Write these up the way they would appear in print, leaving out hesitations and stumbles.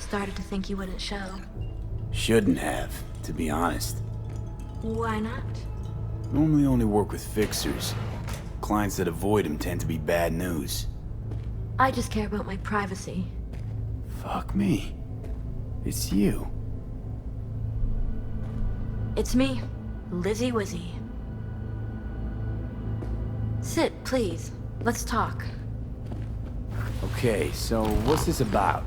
started to think you wouldn't show. Shouldn't have, to be honest. Why not? Normally only work with fixers. Clients that avoid him tend to be bad news. I just care about my privacy. Fuck me. It's you. It's me, Lizzie Wizzy. Sit, please. Let's talk. Okay, so what's this about?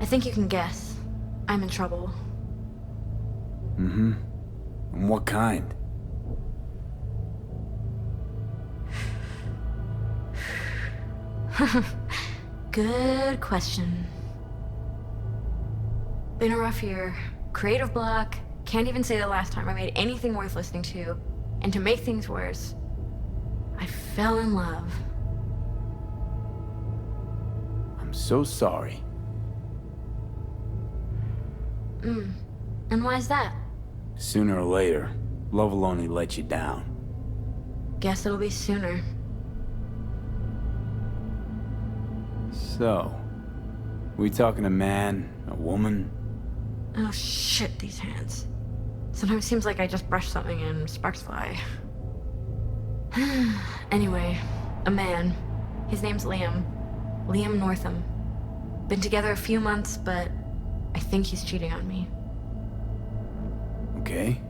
I think you can guess. I'm in trouble. Mm-hmm. And what kind? Good question. Been a rough year. Creative block. Can't even say the last time I made anything worth listening to. And to make things worse, I fell in love. I'm so sorry. And why is that? Sooner or later, love will only let you down. Guess it'll be sooner. So, we talking a man, a woman? Oh shit, these hands. Sometimes it seems like I just brush something and sparks fly. Anyway, a man. His name's Liam. Liam Northam. Been together a few months, but I think he's cheating on me. Okay.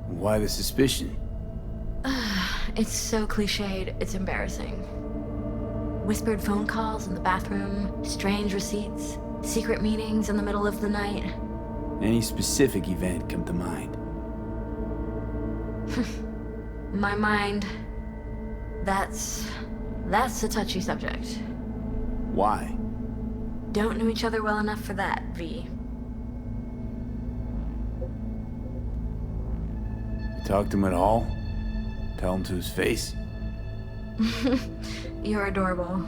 Why the suspicion? It's so cliched, it's embarrassing. Whispered phone calls in the bathroom, strange receipts, secret meetings in the middle of the night. Any specific event come to mind? My mind, that's a touchy subject. Why? Don't know each other well enough for that, V. Talk to him at all? Tell him to his face? You're adorable.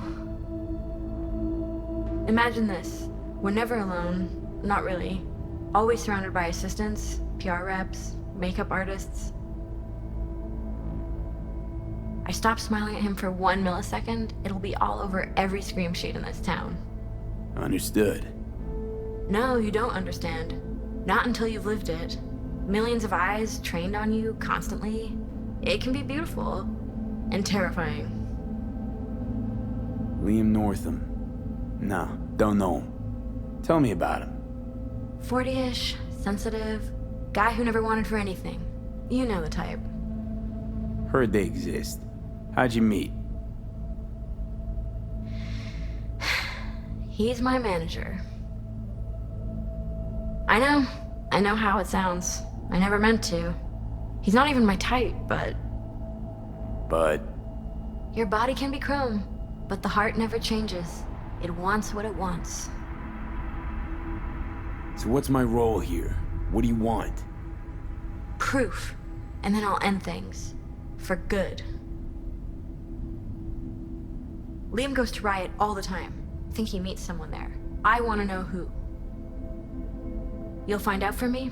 Imagine this. We're never alone. Not really. Always surrounded by assistants, PR reps, makeup artists. I stop smiling at him for 1 millisecond, it'll be all over every scream sheet in this town. Understood. No, you don't understand. Not until you've lived it. Millions of eyes trained on you constantly. It can be beautiful and terrifying. Liam Northam. Nah, don't know him. Tell me about him. 40-ish, sensitive, guy who never wanted for anything. You know the type. Heard they exist. How'd you meet? He's my manager. I know how it sounds. I never meant to. He's not even my type, but... But... Your body can be chrome, but the heart never changes. It wants what it wants. So what's my role here? What do you want? Proof. And then I'll end things. For good. Liam goes to Riot all the time. Think he meets someone there. I want to know who. You'll find out for me?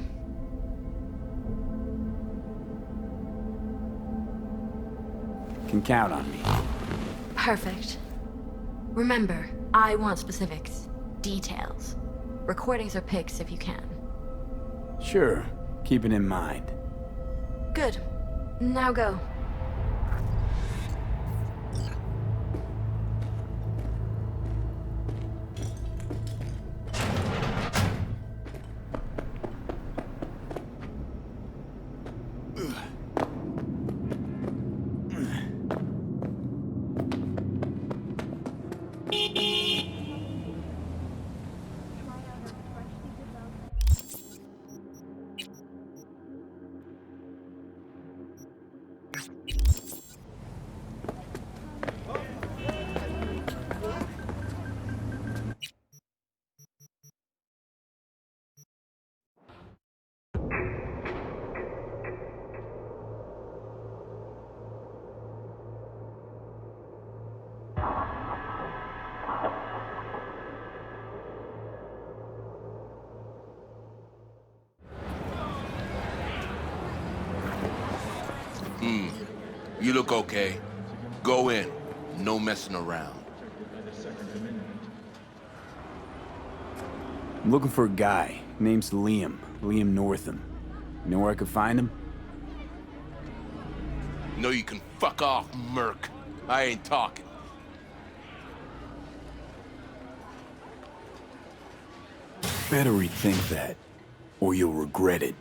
Can count on me. Perfect. Remember, I want specifics. Details. Recordings or pics if you can. Sure, keep it in mind. Good. Now go. You look okay. Go in. No messing around. I'm looking for a guy. Name's Liam. Liam Northam. You know where I could find him? No, you can fuck off, Merc. I ain't talking. Better rethink that, or you'll regret it.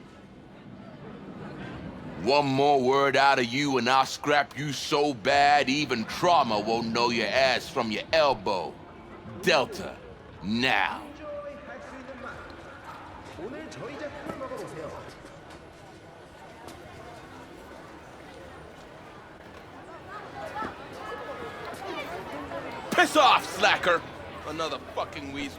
One more word out of you and I'll scrap you so bad even trauma won't know your ass from your elbow. Delta, now. Piss off, slacker! Another fucking weasel.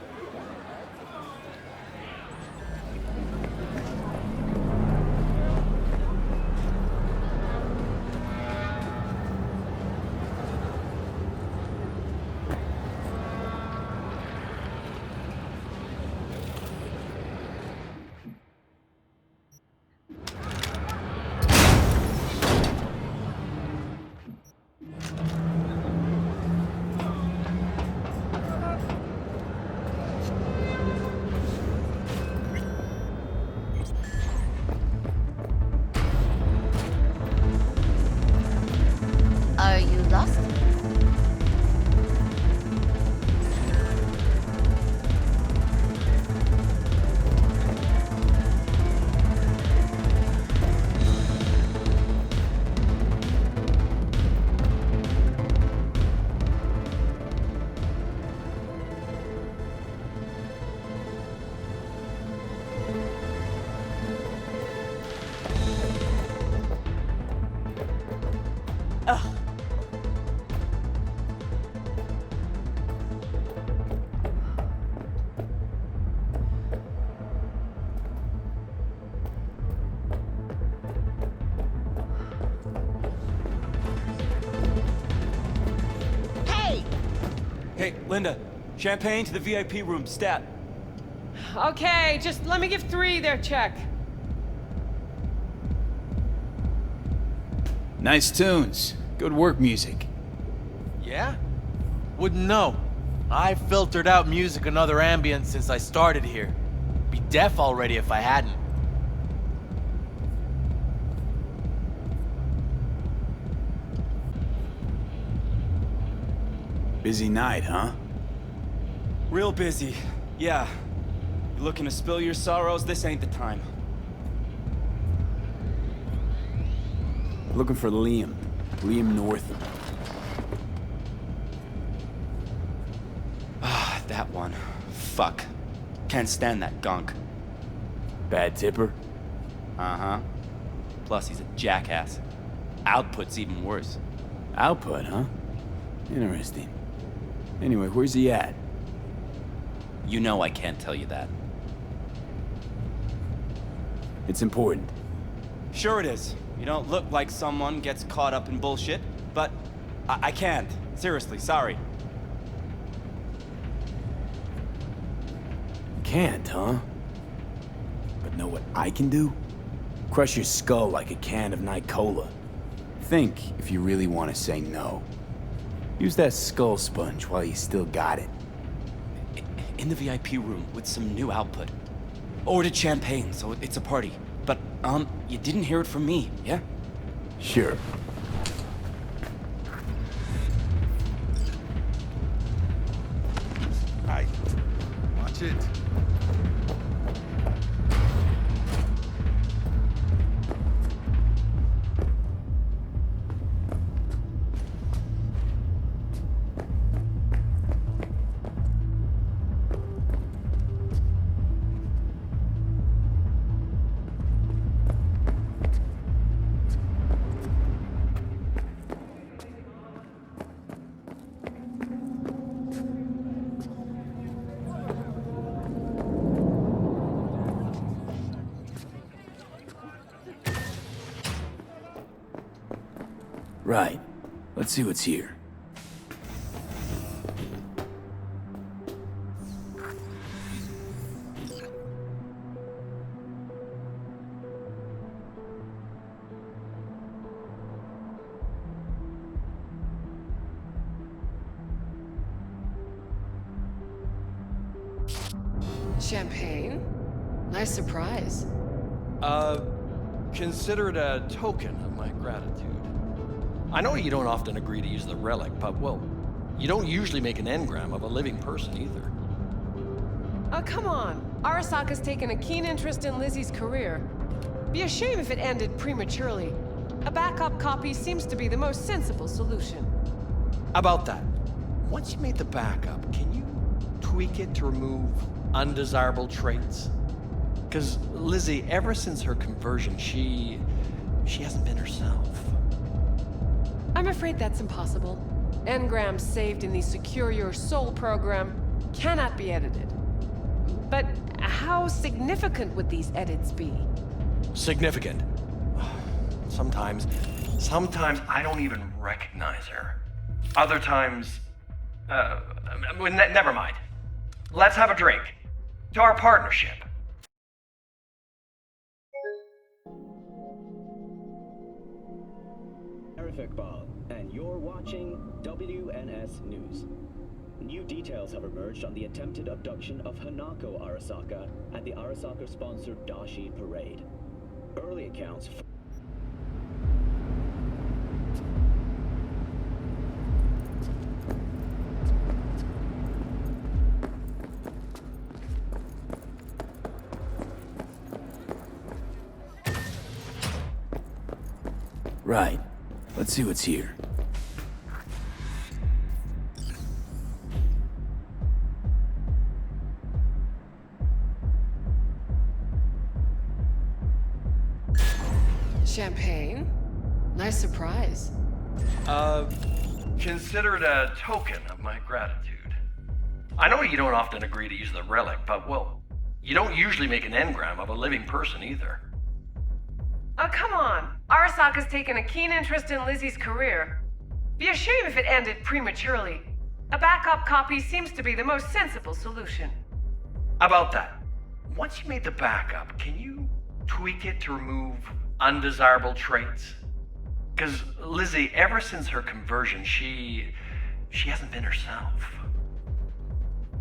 Are you lost? Hey, Linda, champagne to the VIP room, stat. Okay, just let me give 3 their check. Nice tunes. Good work music. Yeah? Wouldn't know. I filtered out music and other ambience since I started here. Be deaf already if I hadn't. Busy night, huh? Real busy. Yeah. You looking to spill your sorrows? This ain't the time. Looking for Liam. Liam Northam. Ah, that one. Fuck. Can't stand that gunk. Bad tipper? Uh-huh. Plus, he's a jackass. Output's even worse. Output, huh? Interesting. Anyway, where's he at? You know I can't tell you that. It's important. Sure it is. You don't look like someone gets caught up in bullshit, but I can't. Seriously, sorry. Can't, huh? But know what I can do? Crush your skull like a can of Night Cola. Think if you really want to say no. Use that skull sponge while you still got it. In the VIP room with some new output. Ordered champagne, so it's a party. But, you didn't hear it from me, yeah? Sure. Hi. Watch it. Right. Let's see what's here. Champagne? Nice surprise. Consider it a token of my gratitude. I know you don't often agree to use the relic, but, well, you don't usually make an engram of a living person either. Oh, come on. Arasaka's taken a keen interest in Lizzie's career. Be a shame if it ended prematurely. A backup copy seems to be the most sensible solution. About that, once you made the backup, can you tweak it to remove undesirable traits? Because Lizzie, ever since her conversion, she hasn't been herself. I'm afraid that's impossible. Engrams saved in the Secure Your Soul program cannot be edited. But how significant would these edits be? Significant. Sometimes I don't even recognize her. Other times, never mind. Let's have a drink. To our partnership. Iqbal, and you're watching WNS News. New details have emerged on the attempted abduction of Hanako Arasaka at the Arasaka-sponsored Dashi Parade. Early accounts... Right. Let's see what's here. Champagne? Nice surprise. Consider it a token of my gratitude. I know you don't often agree to use the relic, but, well, you don't usually make an engram of a living person either. Oh, come on. Arasaka's taken a keen interest in Lizzie's career. Be a shame if it ended prematurely. A backup copy seems to be the most sensible solution. About that, once you made the backup, can you tweak it to remove undesirable traits? Because Lizzie, ever since her conversion, she hasn't been herself.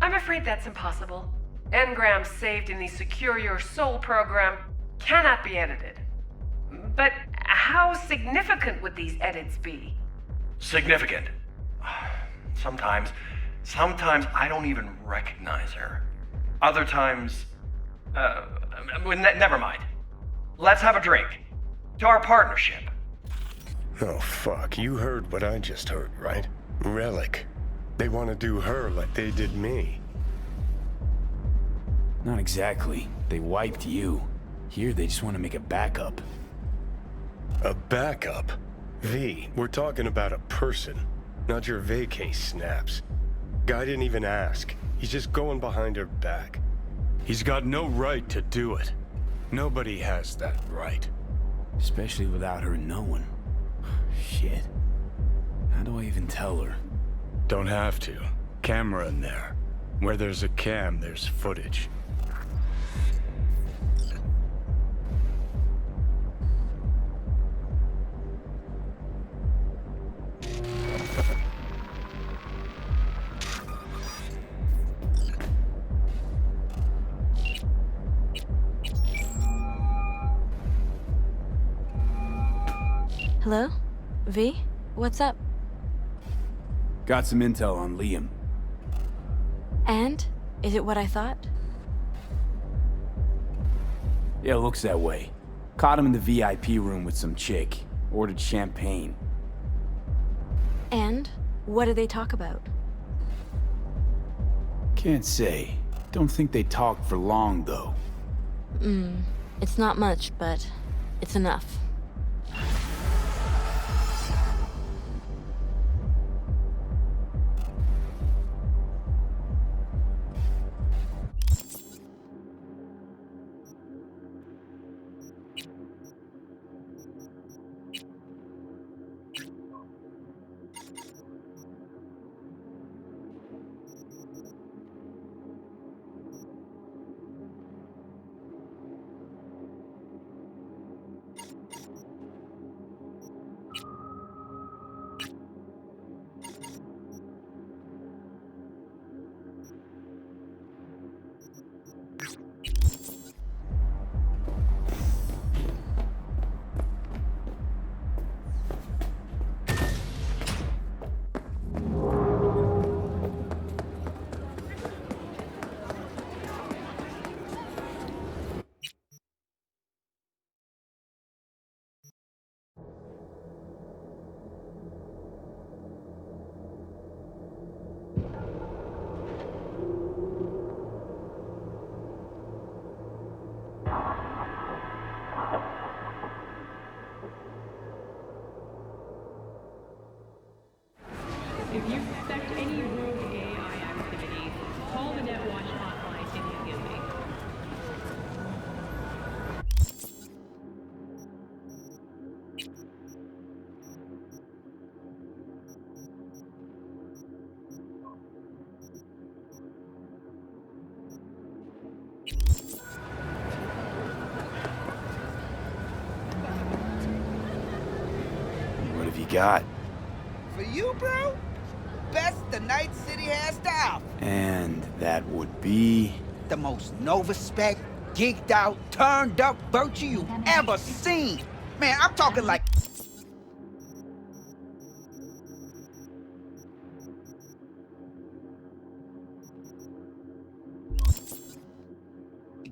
I'm afraid that's impossible. Engrams saved in the Secure Your Soul program cannot be edited. But how significant would these edits be? Significant. Sometimes I don't even recognize her. Other times, never mind. Let's have a drink. To our partnership. Oh, fuck. You heard what I just heard, right? Relic. They want to do her like they did me. Not exactly. They wiped you. Here, they just want to make a backup. A backup? V, we're talking about a person, not your vacay snaps. Guy didn't even ask. He's just going behind her back. He's got no right to do it. Nobody has that right. Especially without her knowing. Shit. How do I even tell her? Don't have to. Camera in there. Where there's a cam, there's footage. Hello? V? What's up? Got some intel on Liam. And? Is it what I thought? Yeah, looks that way. Caught him in the VIP room with some chick. Ordered champagne. And? What did they talk about? Can't say. Don't think they talked for long, though. It's not much, but it's enough. If you suspect any rogue AI activity, call the NetWatch hotline immediately. What have you got? For you, bro? Best the Night City has to offer. And that would be... The most Nova-spec, geeked out, turned up virtue you've ever seen. Man, I'm talking like...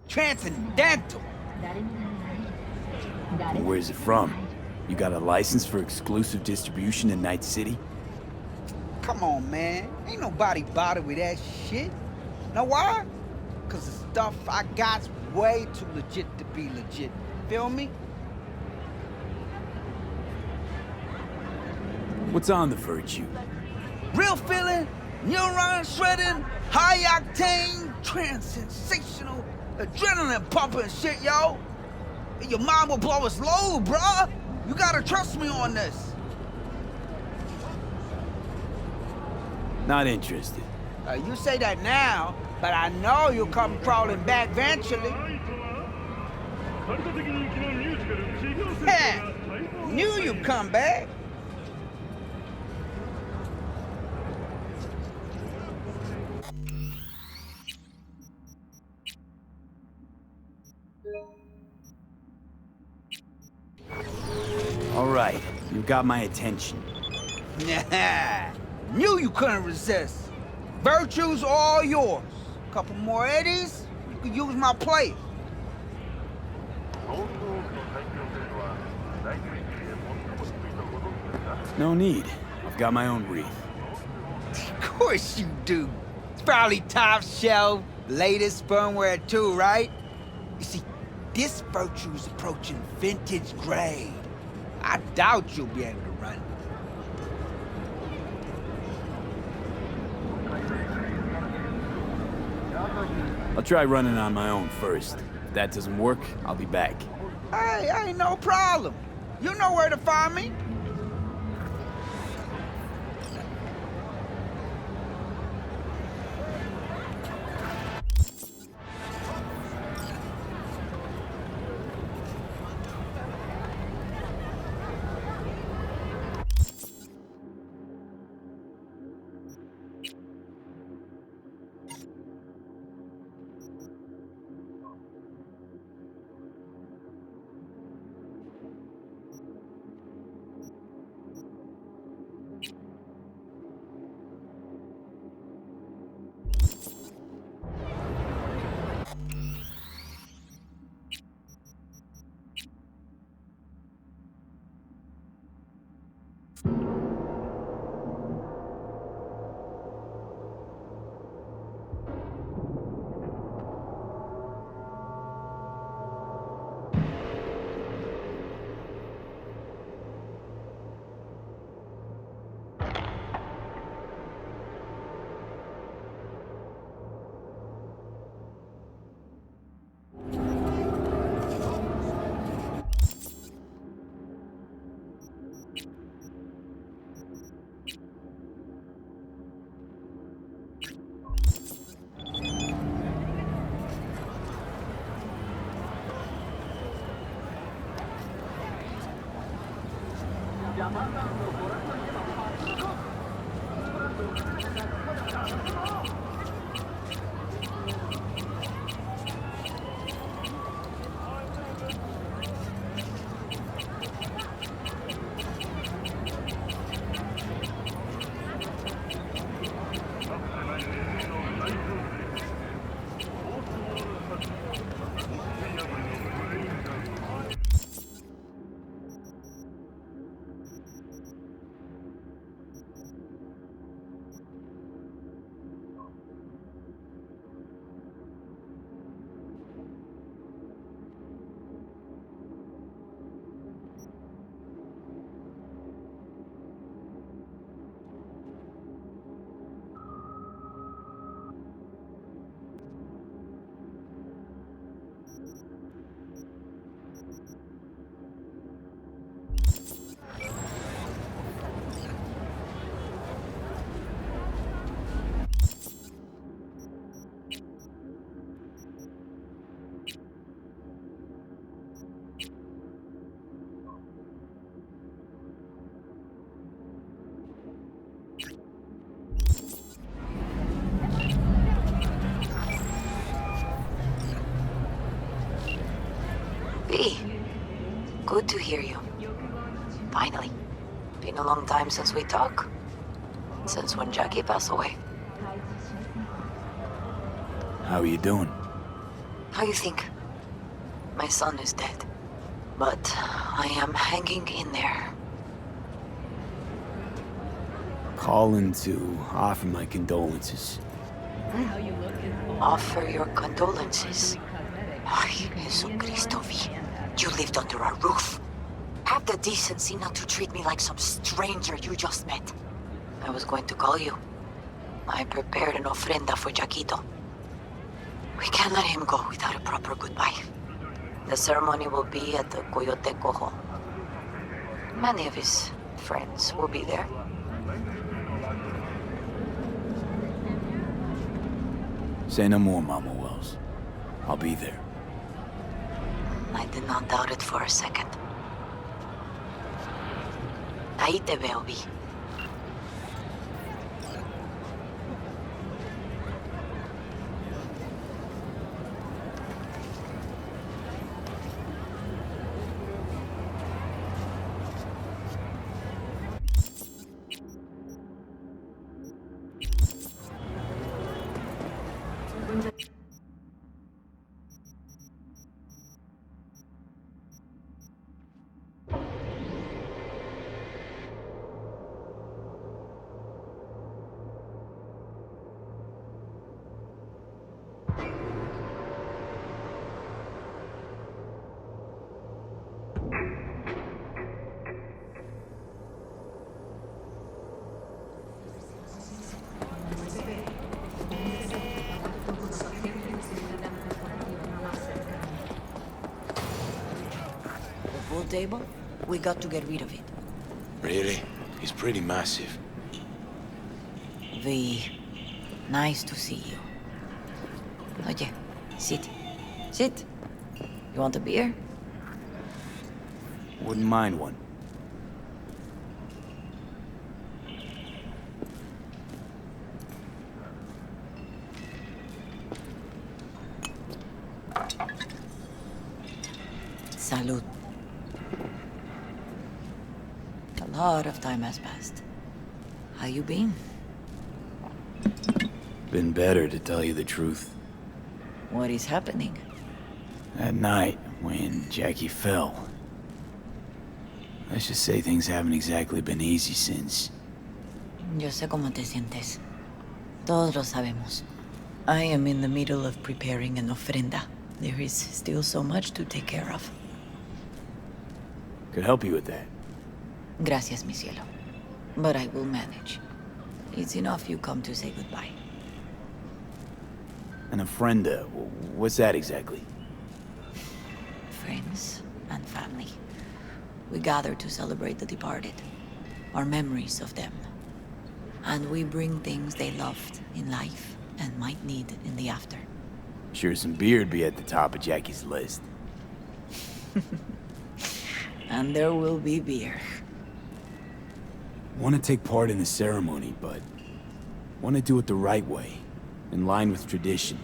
transcendental. Where's it from? You got a license for exclusive distribution in Night City? Come on, man. Ain't nobody bothered with that shit. Know why? Cause the stuff I got's way too legit to be legit. Feel me? What's on the Virtue? Real feeling, neuron shredding, high octane, trans-sensational, adrenaline pumping shit, yo. Your mind will blow its load, bruh. You gotta trust me on this. Not interested. You say that now, but I know you'll come crawling back eventually. Yeah, knew you'd come back. All right, you got my attention. Knew you couldn't resist. Virtue's all yours. Couple more eddies, you could use my place. No need. I've got my own wreath. Of course you do. It's probably top shelf, latest firmware too, right? You see, this Virtue's approaching vintage grade. I doubt you'll be able to run it. I'll try running on my own first. If that doesn't work, I'll be back. Hey, ain't no problem. You know where to find me. Good to hear you. Finally. Been a long time since we talked. Since when Jackie passed away. How are you doing? How you think? My son is dead. But I am hanging in there. Calling to offer my condolences. Offer your condolences. Ay, Jesucristo, V. You lived under our roof. Have the decency not to treat me like some stranger you just met. I was going to call you. I prepared an ofrenda for Jaquito. We can't let him go without a proper goodbye. The ceremony will be at the Coyote Cojo. Many of his friends will be there. Say no more, Mama Wells. I'll be there. I did not doubt it for a second. Ahí te veo, Vi. Pool table? We got to get rid of it. Really? He's pretty massive. V, nice to see you. Oye, sit. Sit. You want a beer? Wouldn't mind one. Salud. A lot of time has passed. How you been? Been better, to tell you the truth. What is happening? That night, when Jackie fell. Let's just say things haven't exactly been easy since. Yo sé cómo te sientes. Todos lo sabemos. I am in the middle of preparing an ofrenda. There is still so much to take care of. Could help you with that. Gracias, mi cielo. But I will manage. It's enough you come to say goodbye. An ofrenda, what's that exactly? Friends and family. We gather to celebrate the departed. Our memories of them. And we bring things they loved in life and might need in the after. Sure some beer'd be at the top of Jackie's list. And there will be beer. Want to take part in the ceremony, but want to do it the right way, in line with tradition.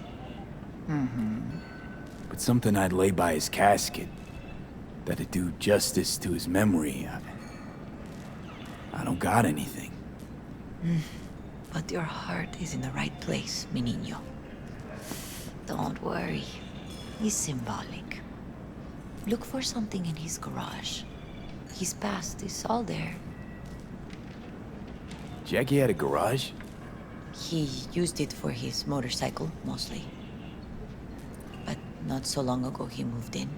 But something I'd lay by his casket, that'd do justice to his memory. I don't got anything. But your heart is in the right place, mi niño. Don't worry. It's symbolic. Look for something in his garage. His past is all there. Jackie had a garage? He used it for his motorcycle, mostly. But not so long ago he moved in.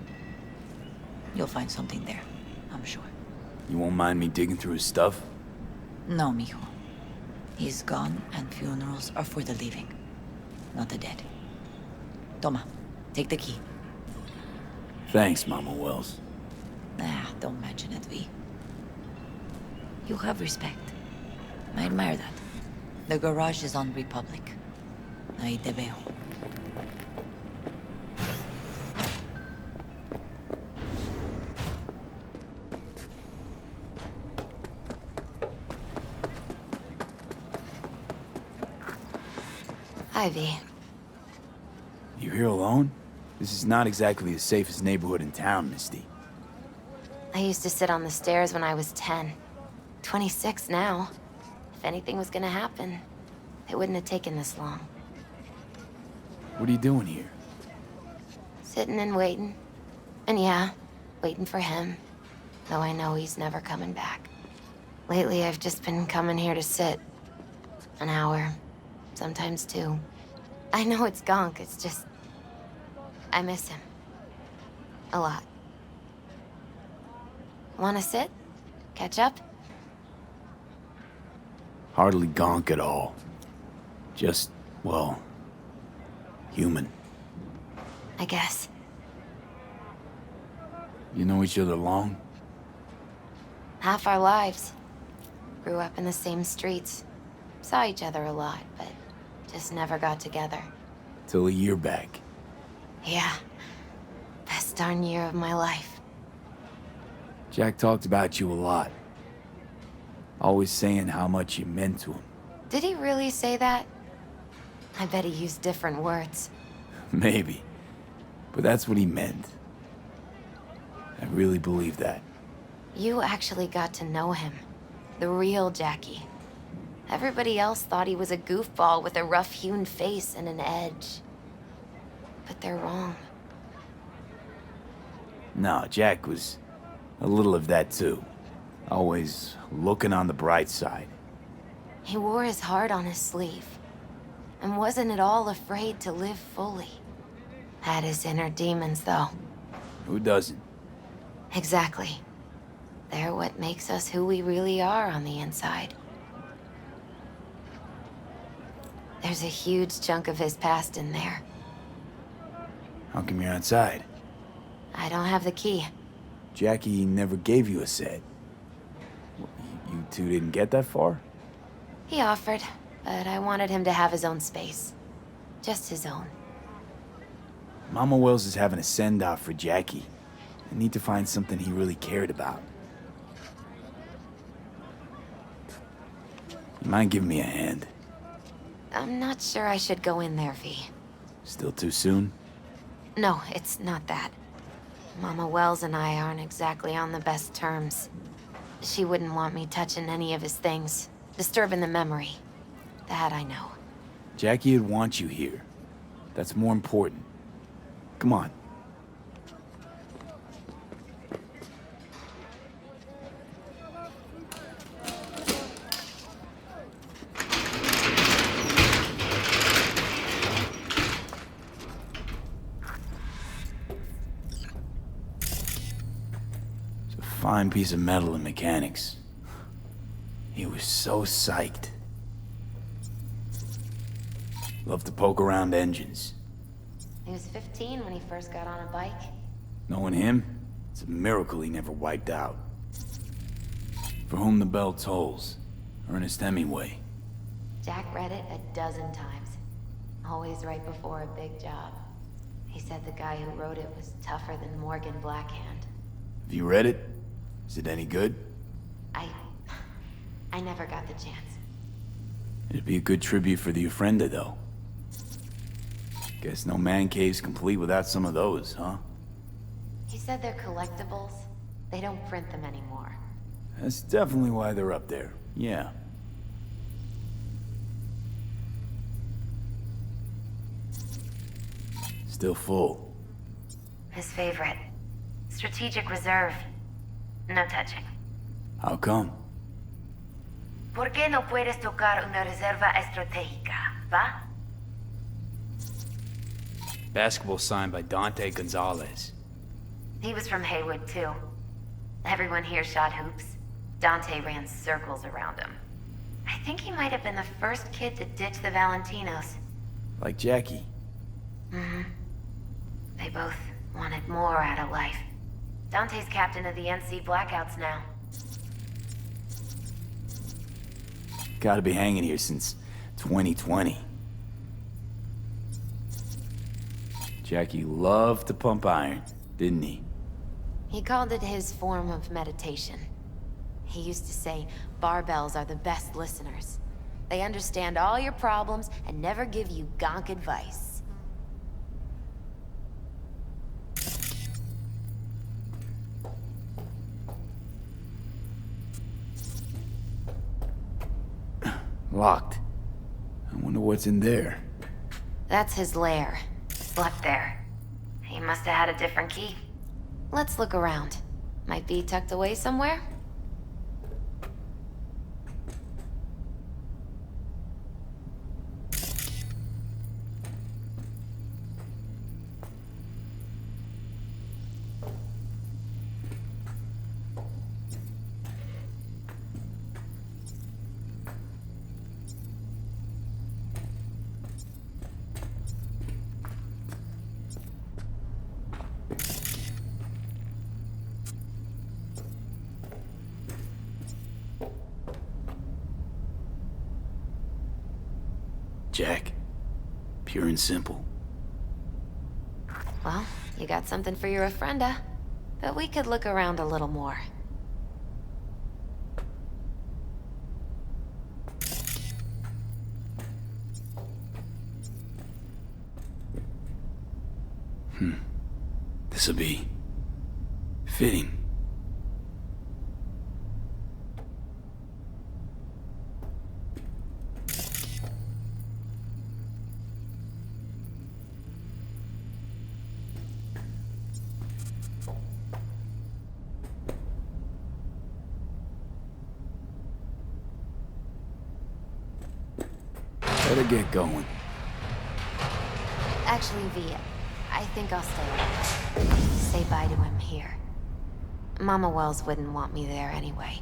You'll find something there, I'm sure. You won't mind me digging through his stuff? No, mijo. He's gone and funerals are for the living, not the dead. Toma, take the key. Thanks, Mama Wells. Don't mention it, V. You have respect. I admire that. The garage is on Republic. Ahí te veo. Hi, V. You here alone? This is not exactly the safest neighborhood in town, Misty. I used to sit on the stairs when I was 10. 26 now. If anything was gonna happen, it wouldn't have taken this long. What are you doing here? Sitting and waiting. And yeah, waiting for him. Though I know he's never coming back. Lately, I've just been coming here to sit. An hour. Sometimes 2. I know it's gonk, it's just... I miss him. A lot. Wanna sit? Catch up? Hardly gonk at all. Just, well, human. I guess. You know each other long? Half our lives. Grew up in the same streets. Saw each other a lot, but just never got together. Till a year back. Yeah. Best darn year of my life. Jack talked about you a lot. Always saying how much you meant to him. Did he really say that? I bet he used different words. Maybe. But that's what he meant. I really believe that. You actually got to know him. The real Jackie. Everybody else thought he was a goofball with a rough-hewn face and an edge. But they're wrong. No, Jack was a little of that too. Always looking on the bright side. He wore his heart on his sleeve. And wasn't at all afraid to live fully. Had his inner demons, though. Who doesn't? Exactly. They're what makes us who we really are on the inside. There's a huge chunk of his past in there. How come you're outside? I don't have the key. Jackie never gave you a set. You two didn't get that far? He offered, but I wanted him to have his own space. Just his own. Mama Wells is having a send-off for Jackie. I need to find something he really cared about. You mind giving me a hand? I'm not sure I should go in there, V. Still too soon? No, it's not that. Mama Wells and I aren't exactly on the best terms. She wouldn't want me touching any of his things, disturbing the memory. That I know. Jackie would want you here. That's more important. Come on. Fine piece of metal in mechanics. He was so psyched. Loved to poke around engines. He was 15 when he first got on a bike. Knowing him, it's a miracle he never wiped out. For whom the bell tolls, Ernest Hemingway. Jack read it a dozen times. Always right before a big job. He said the guy who wrote it was tougher than Morgan Blackhand. Have you read it? Is it any good? I never got the chance. It'd be a good tribute for the Ofrenda, though. Guess no man cave's complete without some of those, huh? He said they're collectibles. They don't print them anymore. That's definitely why they're up there, yeah. Still full. His favorite. Strategic Reserve. No touching. How come? ¿Por qué no puedes tocar una reserva estratégica, va? Basketball signed by Dante Gonzalez. He was from Haywood, too. Everyone here shot hoops. Dante ran circles around him. I think he might have been the first kid to ditch the Valentinos. Like Jackie. Mm-hmm. They both wanted more out of life. Dante's captain of the NC Blackouts now. Gotta be hanging here since 2020. Jackie loved to pump iron, didn't he? He called it his form of meditation. He used to say, barbells are the best listeners. They understand all your problems and never give you gonk advice. Locked. I wonder what's in there. That's his lair. Slept there. He must have had a different key. Let's look around. Might be tucked away somewhere? Jack. Pure and simple. Well, you got something for your ofrenda. But we could look around a little more. This'll be fitting. Better get going. Actually, V, I think I'll stay. Say bye to him here. Mama Wells wouldn't want me there anyway.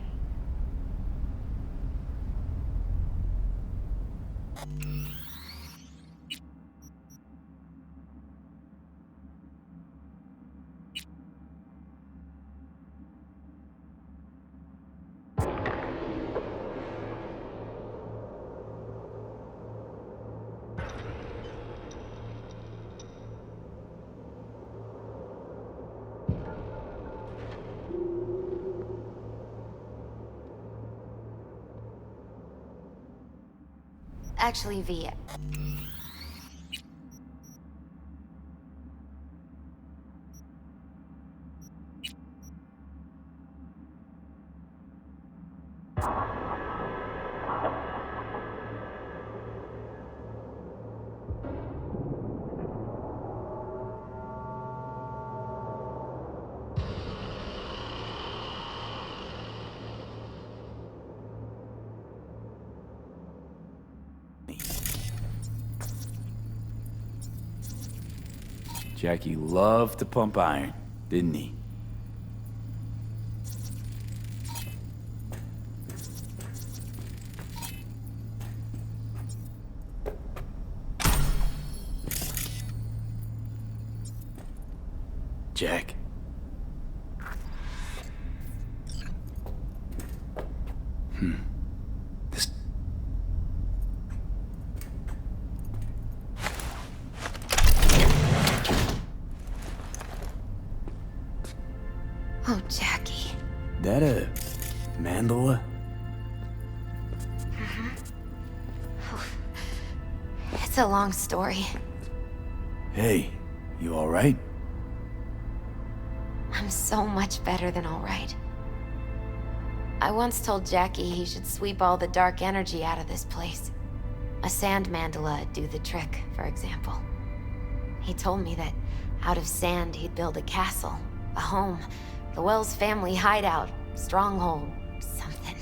Actually, V. Jackie loved to pump iron, didn't he? Jack. This... Oh, Jackie. That a mandala? It's a long story. Hey, you alright? I'm so much better than all right. I once told Jackie he should sweep all the dark energy out of this place. A sand mandala'd do the trick, for example. He told me that out of sand he'd build a castle, a home, the Wells family hideout, stronghold, something.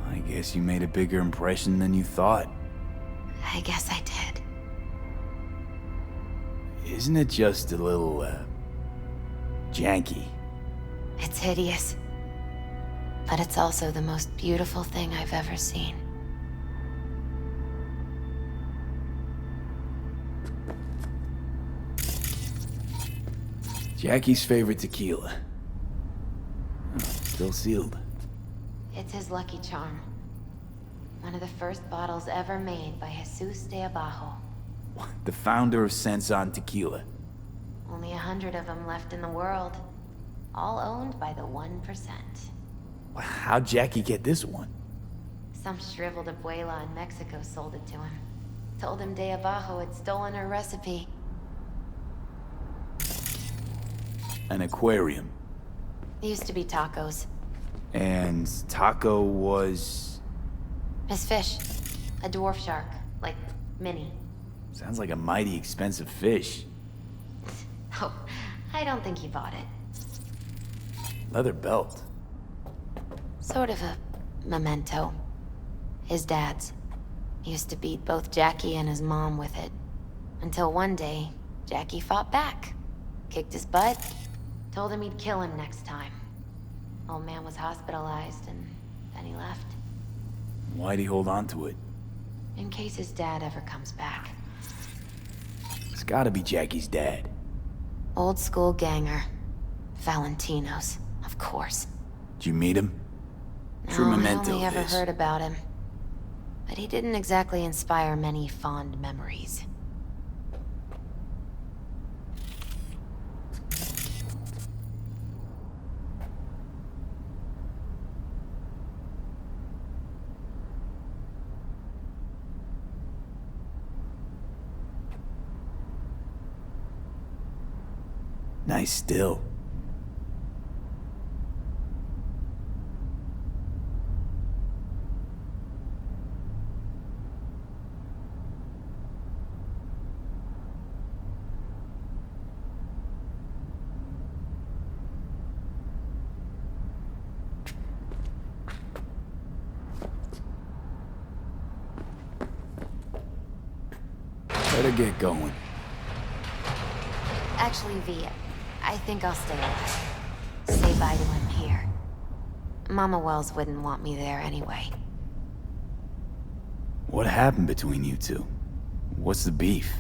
I guess you made a bigger impression than you thought. I guess I did. Isn't it just a little, janky? It's hideous. But it's also the most beautiful thing I've ever seen. Jackie's favorite tequila. Oh, still sealed. It's his lucky charm. One of the first bottles ever made by Jesus de Abajo. The founder of Sensan Tequila. Only 100 of them left in the world. All owned by the 1%. How'd Jackie get this one? Some shriveled abuela in Mexico sold it to him. Told him de Abajo had stolen her recipe. An aquarium. Used to be tacos. And taco was... His fish. A dwarf shark, like Minnie. Sounds like a mighty expensive fish. Oh, I don't think he bought it. Leather belt. Sort of a memento. His dad's. He used to beat both Jackie and his mom with it. Until one day, Jackie fought back. Kicked his butt, told him he'd kill him next time. Old man was hospitalized and then he left. Why'd he hold on to it? In case his dad ever comes back. It's gotta be Jackie's dad. Old school ganger. Valentino's, of course. Did you meet him? True No, I memento only ever this. heard about him. But he didn't exactly inspire many fond memories. Nice still. Better get going. Actually, V, I think I'll stay alive. Say bye to him here. Mama Wells wouldn't want me there anyway. What happened between you two? What's the beef?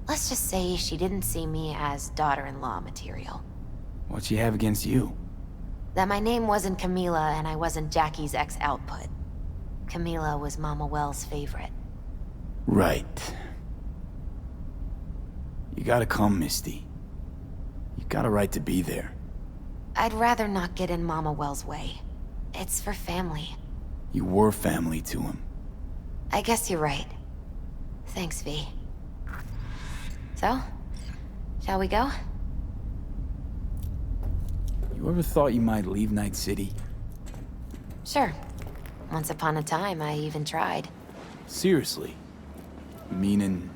Let's just say she didn't see me as daughter-in-law material. What'd she have against you? That my name wasn't Camila and I wasn't Jackie's ex-output. Camila was Mama Wells' favorite. Right. You gotta come, Misty. You got a right to be there. I'd rather not get in Mama Wells' way. It's for family. You were family to him. I guess you're right. Thanks, V. So, shall we go? You ever thought you might leave Night City? Sure. Once upon a time, I even tried. Seriously? Meaning...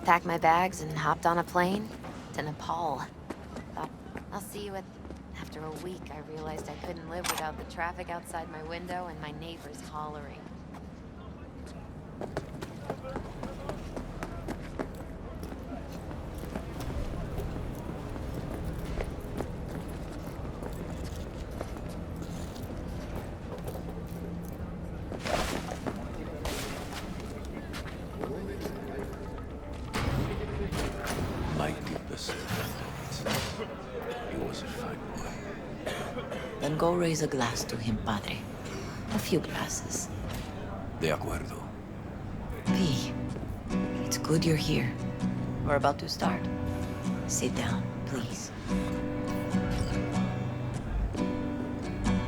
Packed my bags and hopped on a plane to Nepal. Thought, I'll see you at... After a week, I realized I couldn't live without the traffic outside my window and my neighbors hollering. Then go raise a glass to him, Padre. A few glasses. De acuerdo. V, it's good you're here. We're about to start. Sit down, please.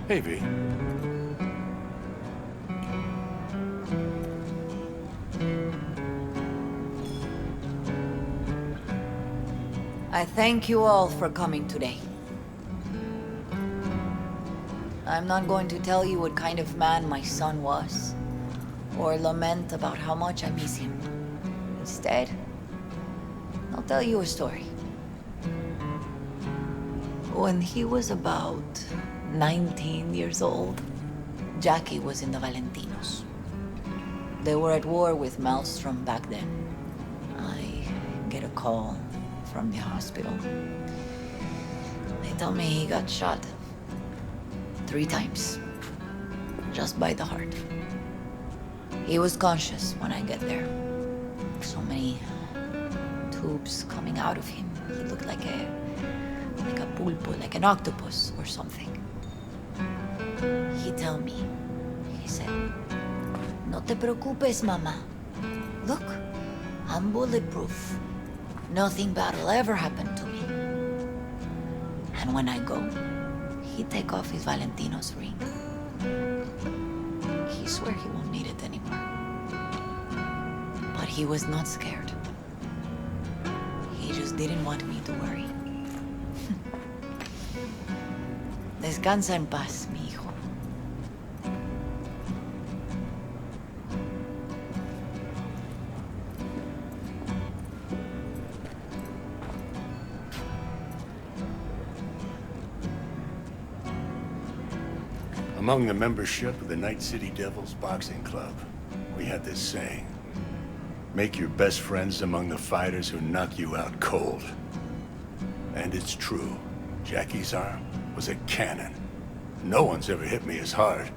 Hey, V. I thank you all for coming today. I'm not going to tell you what kind of man my son was, or lament about how much I miss him. Instead, I'll tell you a story. When he was about 19 years old, Jackie was in the Valentinos. They were at war with Maelstrom back then. I get a call from the hospital. They tell me he got shot 3 times, just by the heart. He was conscious when I get there. So many tubes coming out of him. He looked like a pulpo, like an octopus or something. He tell me, he said, "No te preocupes, mama. Look, I'm bulletproof. Nothing bad will ever happen to me." And when I go, he take off his Valentino's ring. He swear he won't need it anymore. But he was not scared. He just didn't want me to worry. Descansa en paz, mi hijo. Among the membership of the Night City Devils Boxing Club, we had this saying. Make your best friends among the fighters who knock you out cold. And it's true. Jackie's arm was a cannon. No one's ever hit me as hard.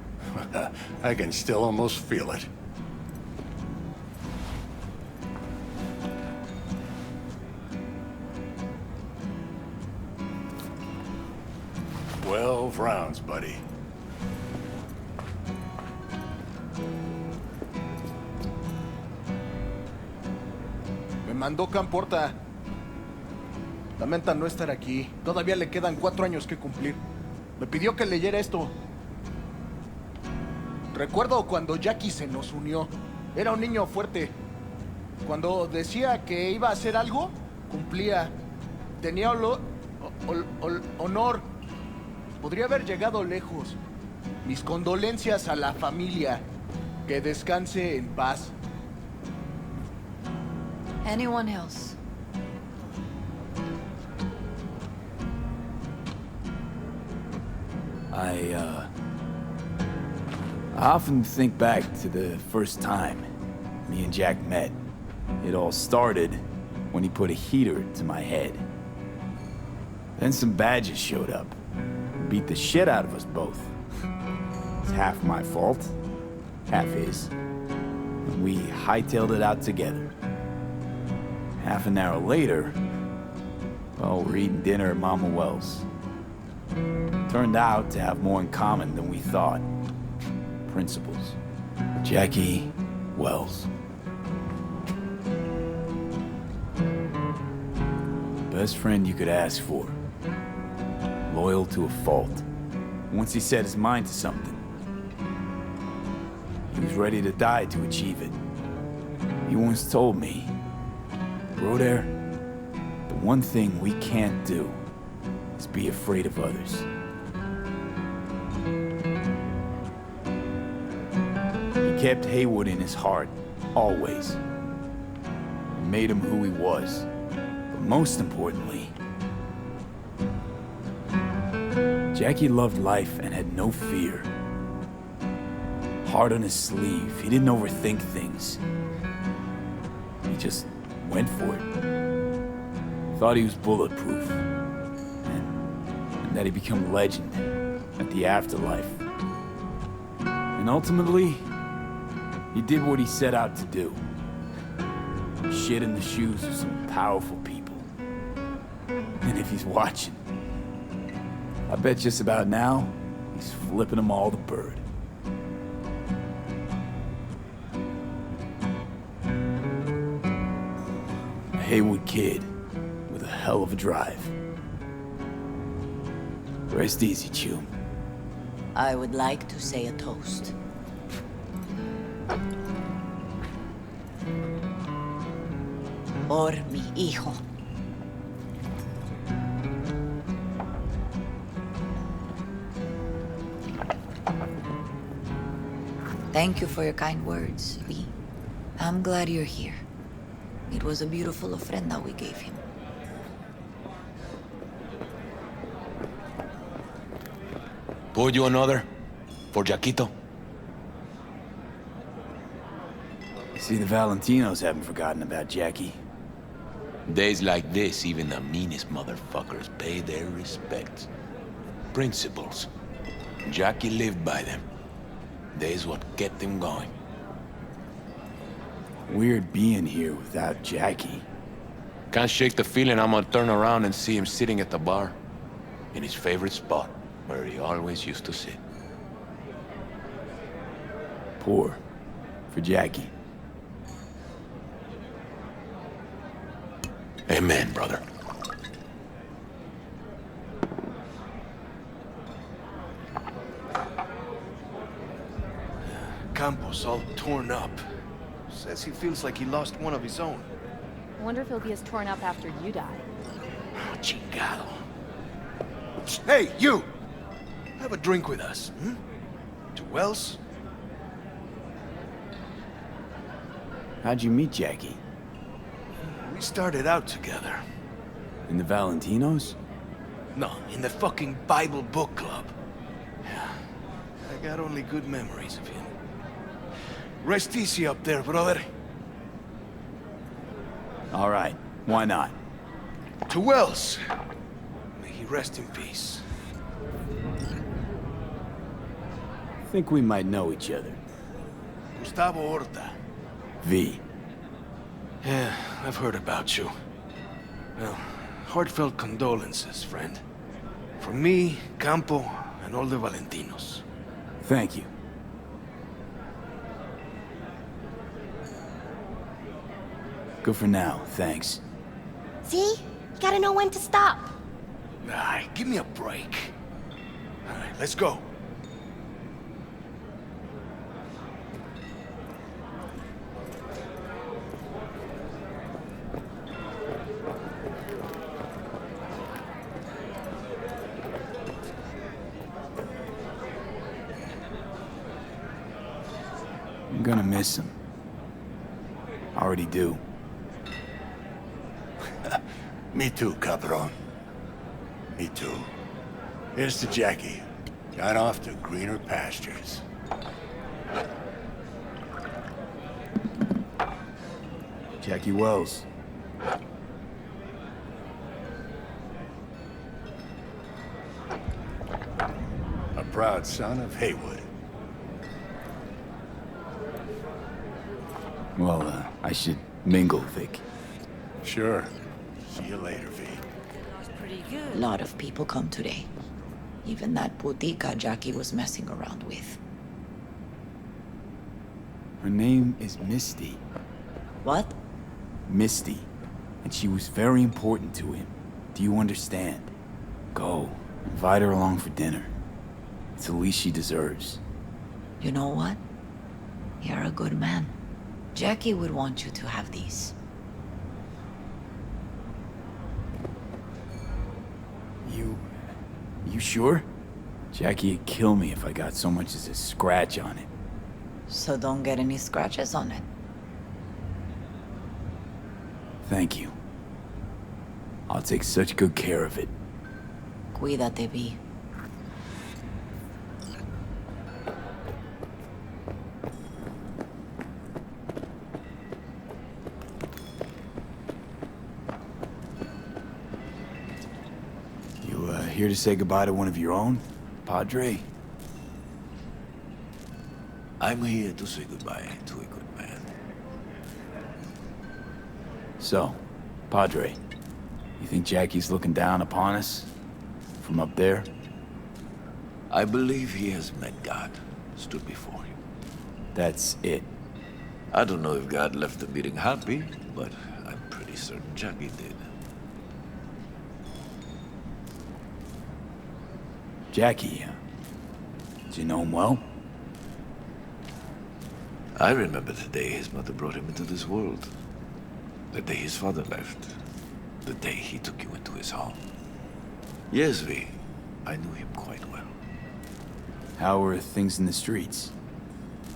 I can still almost feel it. "12 rounds, buddy." Me mandó Camporta. Lamenta no estar aquí. Todavía le quedan 4 años que cumplir. Me pidió que leyera esto. Recuerdo cuando Jackie se nos unió. Era un niño fuerte. Cuando decía que iba a hacer algo, cumplía. Tenía honor. Podría haber llegado lejos. Mis condolencias a la familia. Que descanse en paz. Anyone else? I often think back to the first time me and Jack met. It all started when he put a heater to my head. Then some badges showed up. Beat the shit out of us both. It's half my fault, half his. And we hightailed it out together. Half an hour later, well, we're eating dinner at Mama Wells. Turned out to have more in common than we thought. Principles. Jackie Wells. Best friend you could ask for. Loyal to a fault. Once he set his mind to something, he was ready to die to achieve it. He once told me, "Broder, the one thing we can't do is be afraid of others." He kept Haywood in his heart, always. Made him who he was. But most importantly, Jackie loved life and had no fear. Heart on his sleeve, he didn't overthink things. He just went for it. Thought he was bulletproof. And that he'd become a legend at the afterlife. And ultimately, he did what he set out to do. Shit in the shoes of some powerful people. And if he's watching, I bet just about now, he's flipping them all the bird. A Haywood kid with a hell of a drive. Rest easy, Chum. I would like to say a toast. Por mi hijo. Thank you for your kind words, V. I'm glad you're here. It was a beautiful ofrenda we gave him. Pour you another? For Jaquito? See, the Valentinos haven't forgotten about Jackie. Days like this, even the meanest motherfuckers pay their respects. Principles. Jackie lived by them. They's what kept him going. Weird being here without Jackie. Can't shake the feeling I'm gonna turn around and see him sitting at the bar. In his favorite spot, where he always used to sit. Pour. For Jackie. Amen, brother. Campos all torn up. Says he feels like he lost one of his own. I wonder if he'll be as torn up after you die. Oh, chingado. Hey, you! Have a drink with us, hmm? To Wells? How'd you meet Jackie? We started out together. In the Valentinos? No, in the fucking Bible book club. I got only good memories of him. Rest easy up there, brother. All right, why not? To Wells. May he rest in peace. Think we might know each other. Gustavo Horta. V. Yeah, I've heard about you. Well, heartfelt condolences, friend. From me, Campo, and all the Valentinos. Thank you. Good for now, thanks. See? You gotta know when to stop. Nah, give me a break. All right, let's go. I'm gonna miss him. Already do. Me too, Cabron. Me too. Here's to Jackie. Gone off to greener pastures. Jackie Wells. A proud son of Haywood. Well, I should mingle, Vic. Sure. See you later, V. A lot of people come today. Even that putica Jackie was messing around with. Her name is Misty. What? Misty. And she was very important to him. Do you understand? Go. Invite her along for dinner. It's the least she deserves. You know what? You're a good man. Jackie would want you to have these. You sure? Jackie'd kill me if I got so much as a scratch on it. So don't get any scratches on it. Thank you. I'll take such good care of it. Cuídate, Vi. Here to say goodbye to one of your own, Padre? I'm here to say goodbye to a good man. So, Padre, you think Jackie's looking down upon us? From up there? I believe he has met God, stood before him. That's it. I don't know if God left the meeting happy, but I'm pretty certain Jackie did. Jackie, do you know him well? I remember the day his mother brought him into this world. The day his father left. The day he took you into his home. Yes, V. I knew him quite well. How are things in the streets?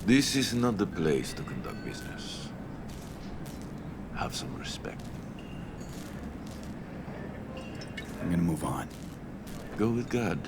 This is not the place to conduct business. Have some respect. I'm gonna move on. Go with God.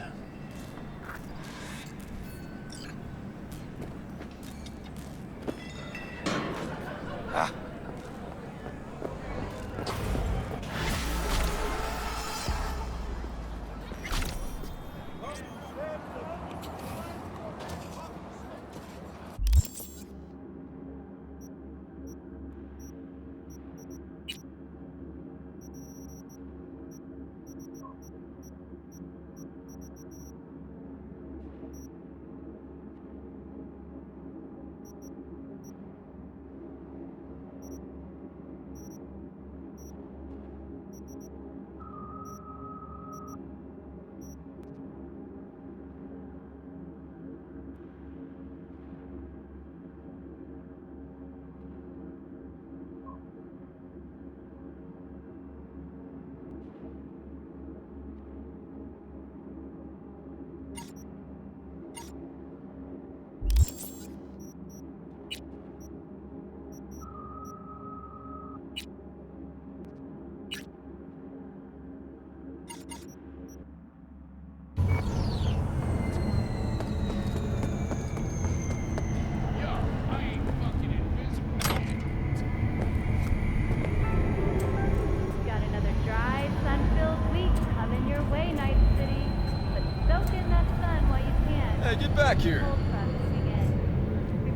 back here!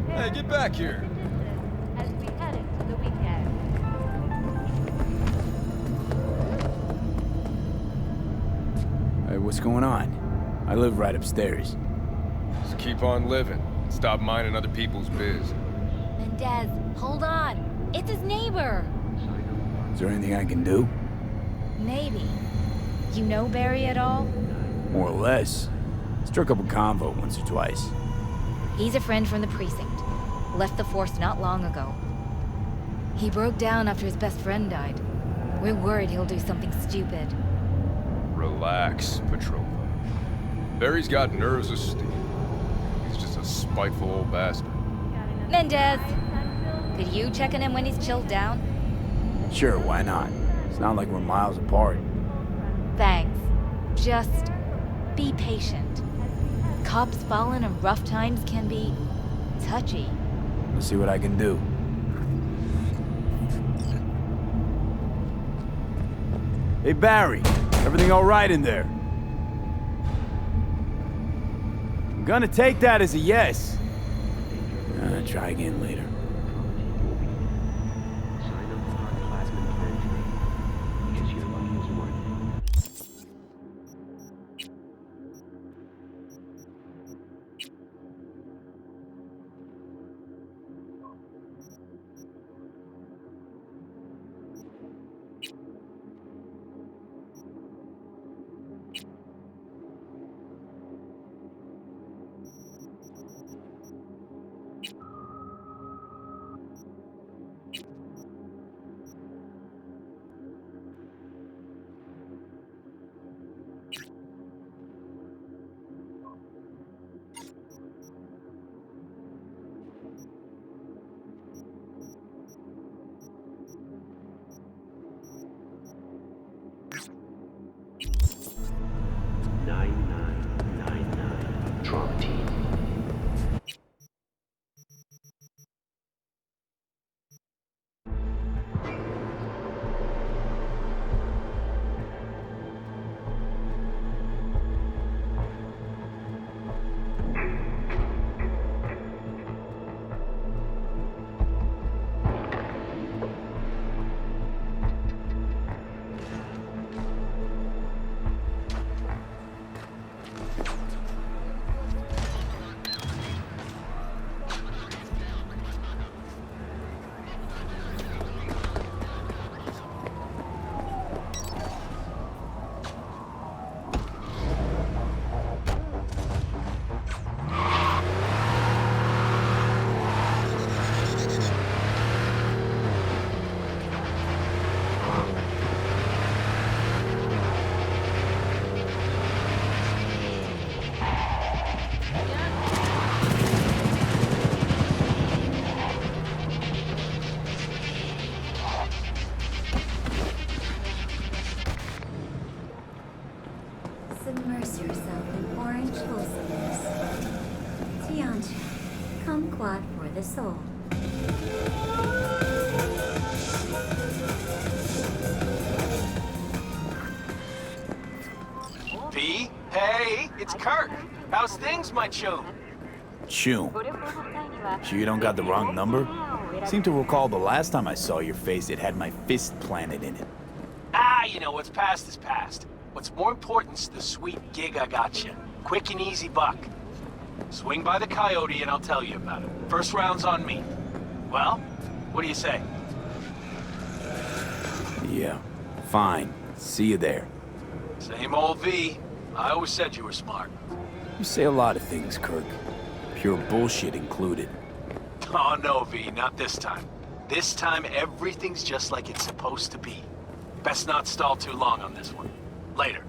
Hey, get back here! As we head into the weekend. Hey, what's going on? I live right upstairs. Just keep on living. Stop minding other people's biz. Mendez, hold on. It's his neighbor. Is there anything I can do? Maybe. You know Barry at all? More or less. Struck up a convo once or twice. He's a friend from the precinct. Left the force not long ago. He broke down after his best friend died. We're worried he'll do something stupid. Relax, Petrova. Barry's got nerves of steel. He's just a spiteful old bastard. Mendez! Could you check on him when he's chilled down? Sure, why not? It's not like we're miles apart. Thanks. Just be patient. Cops falling in rough times can be touchy. Let's see what I can do. Hey, Barry. Everything all right in there? I'm gonna take that as a yes. Try again later. Submerge yourself in orange wholesomeness. Tiancha, kumquat for the soul. V? Hey, it's Kirk. How's things, my chum? Choom. Sure you don't got the wrong number? Seem to recall the last time I saw your face, it had my fist planted in it. Ah, you know, what's past is past. What's more important is the sweet gig I got you. Quick and easy buck. Swing by the Coyote and I'll tell you about it. First round's on me. Well, what do you say? Yeah, fine. See you there. Same old V. I always said you were smart. You say a lot of things, Kirk. Pure bullshit included. Oh no, V, not this time. This time everything's just like it's supposed to be. Best not stall too long on this one. Later.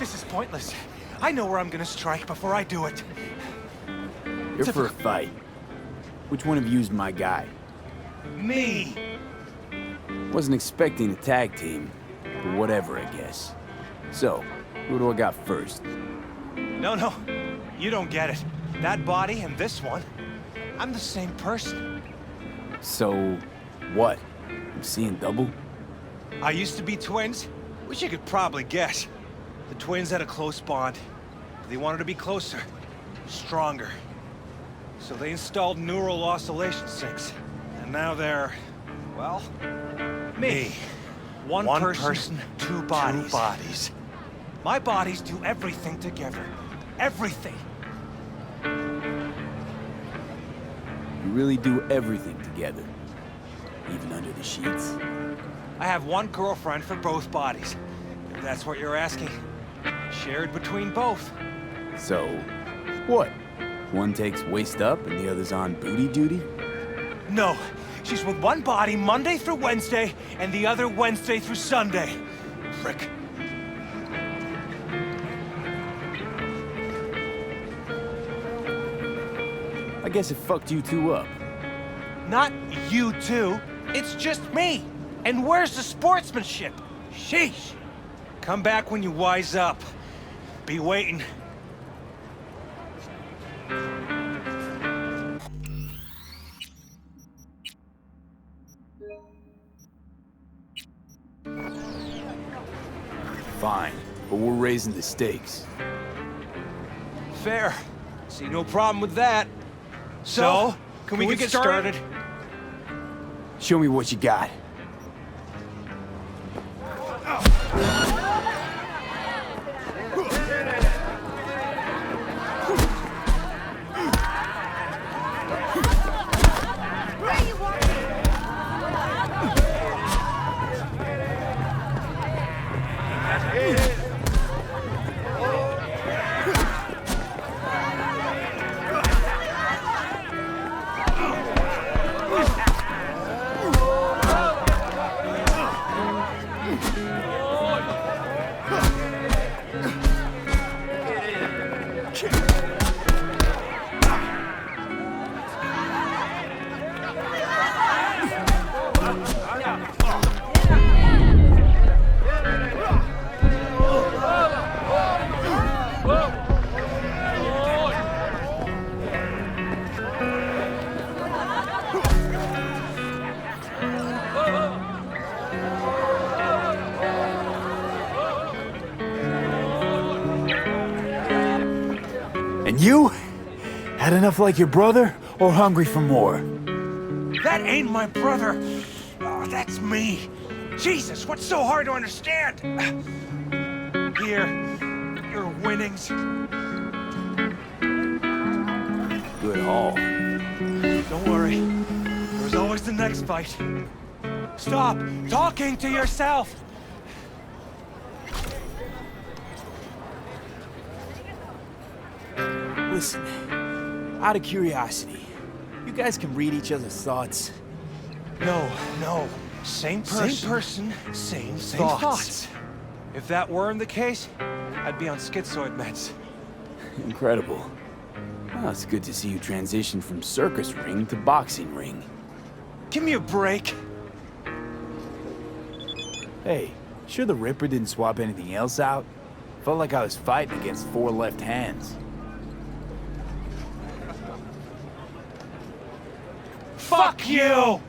This is pointless. I know where I'm gonna strike before I do it. You're for a fight. Which one of you's my guy? Me! Wasn't expecting a tag team, but whatever, I guess. So, who do I got first? No, you don't get it. That body and this one, I'm the same person. So, what? I'm seeing double? I used to be twins, which you could probably guess. The twins had a close bond. They wanted to be closer, stronger. So they installed neural oscillation sinks. And now they're, well, me. One person, two bodies. My bodies do everything together. Everything. You really do everything together. Even under the sheets? I have one girlfriend for both bodies. If that's what you're asking. Shared between both. So, what? One takes waist up and the other's on booty duty? No, she's with one body Monday through Wednesday, and the other Wednesday through Sunday. Frick. I guess it fucked you two up. Not you two. It's just me. And where's the sportsmanship? Sheesh. Come back when you wise up. Be waiting. Fine, but we're raising the stakes. Fair. See no problem with that. So, can we get started? Show me what you got. And you? Had enough like your brother, or hungry for more? That ain't my brother. Oh, that's me. Jesus, what's so hard to understand? Here, your winnings. Good haul. Don't worry. There's always the next fight. Stop talking to yourself. Listen, out of curiosity, you guys can read each other's thoughts? No. Same person, same thoughts. If that weren't the case, I'd be on schizoid meds. Incredible. Well, it's good to see you transition from circus ring to boxing ring. Give me a break. Hey, sure the Ripper didn't swap anything else out? Felt like I was fighting against four left hands. Fuck you!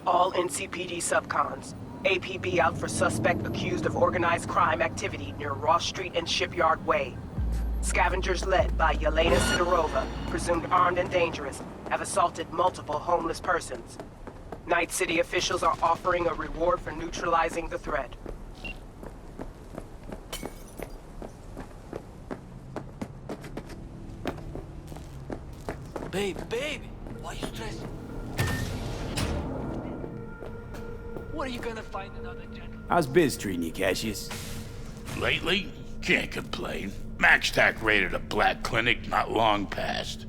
All NCPD subcons. APB out for suspect accused of organized crime activity near Ross Street and Shipyard Way. Scavengers led by Yelena Sidorova, presumed armed and dangerous, have assaulted multiple homeless persons. Night City officials are offering a reward for neutralizing the threat. Babe, why are you stressing? What are you gonna find another gentleman? How's Biz treating you, Cassius? Lately, can't complain. MaxTac raided a black clinic not long past.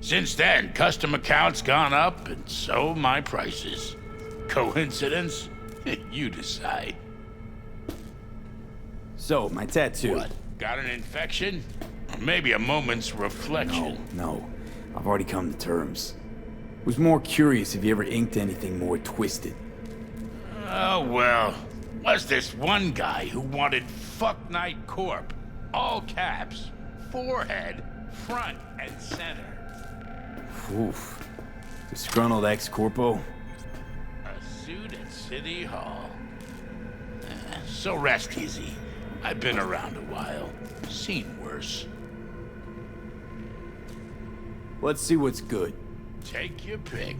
Since then, custom accounts gone up, and so my prices. Coincidence? You decide. So, my tattoo. What? Got an infection? Or maybe a moment's reflection? No. I've already come to terms. Was more curious if you ever inked anything more twisted. Oh, well. Was this one guy who wanted Fuck Night Corp. All caps, forehead, front and center. Oof. Disgruntled ex-corpo? A suit at City Hall. So rest easy. I've been around a while. Seen worse. Let's see what's good. Take your pick.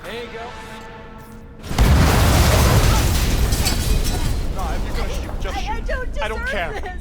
There you go. I don't care.